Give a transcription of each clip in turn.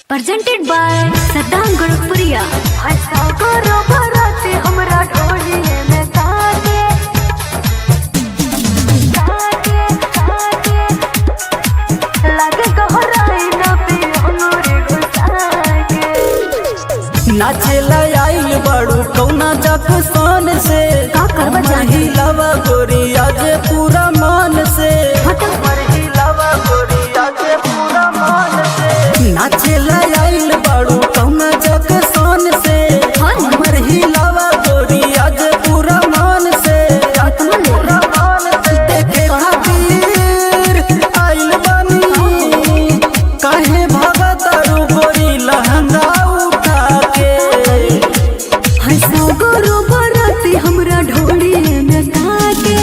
presented by Saddam Gurukpuriya। हंसा करो भराते हमरा ढोलिए में ताके ताके ताके लगे गहराई न पे हमरे घुसाके नाचेला आइल बड़ू कौना जक्सन से का करबा चाही लवा गोरी आज पूरा मन से लवा गोरी आज पूरा मन से नाचेला आइल बड़ू कौना जक्सन से हमर ही लवा गोरी आज पूरा मन से पूरा मन से देखे खातिर आइल बानी काहे भगतारू गोरी लहंगा उठा के हंसा करो भराते हमरा ढोलिए में ताके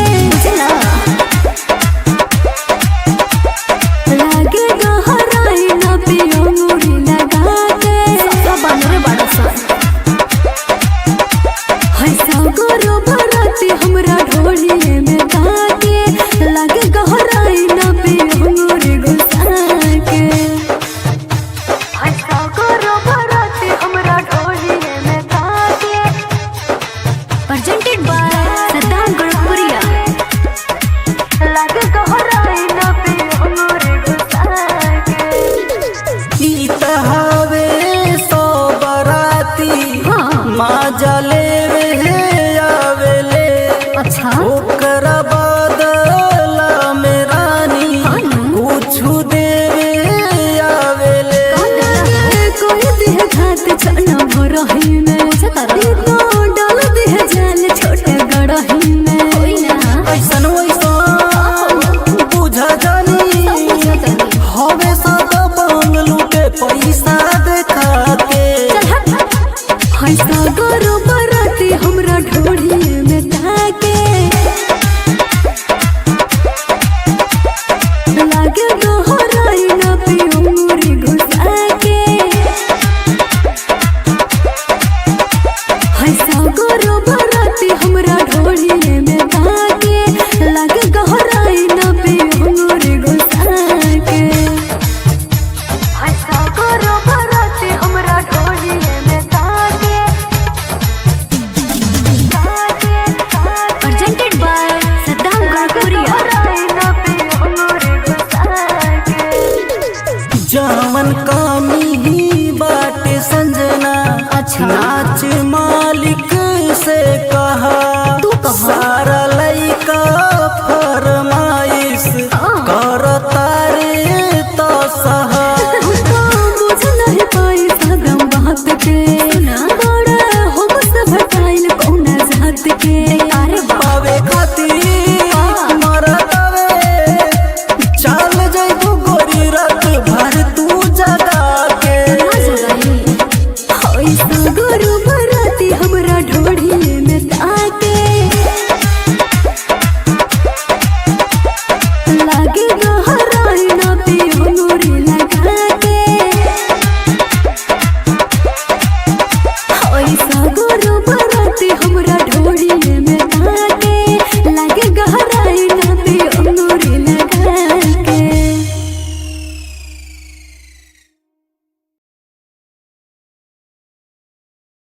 लागे गहराई न पे अंगूरी लगा के बनरे बड़ा सा हंसा करो भराते हमरा ढोलिए में ताके लागे गहराई न पे अंगूरी घुसा के हंसा करो भराते हमरा ढोलिए में ताके presented by Saddam Gurukpuriya। लागे गहराई न पे अंगूरी घुसा के ई तहावे सो बराती हाँ। माँ जले रे आवेले अच्छा ओकरा बदला में रानी कुछु देवे आवेले कोई देह घात चना भरही में तो डाल देह जाल छोटे गड़ही में ऐसन वैसन बुझा जानी हवे सब बंगलू के पैसा देखा के हंसा करो बराती हमरा ढोलिए में ताके लागे गहराई न पे अंगूरी घुसा के हंसा करो बराती हमरा ढोलिए में ताके लागे गहराई न पे अंगूरी घुसा के हंसा करो भराते हमरा ढोलिए में ताके ताके presented by Saddam Gurukpuriya। जवन कामी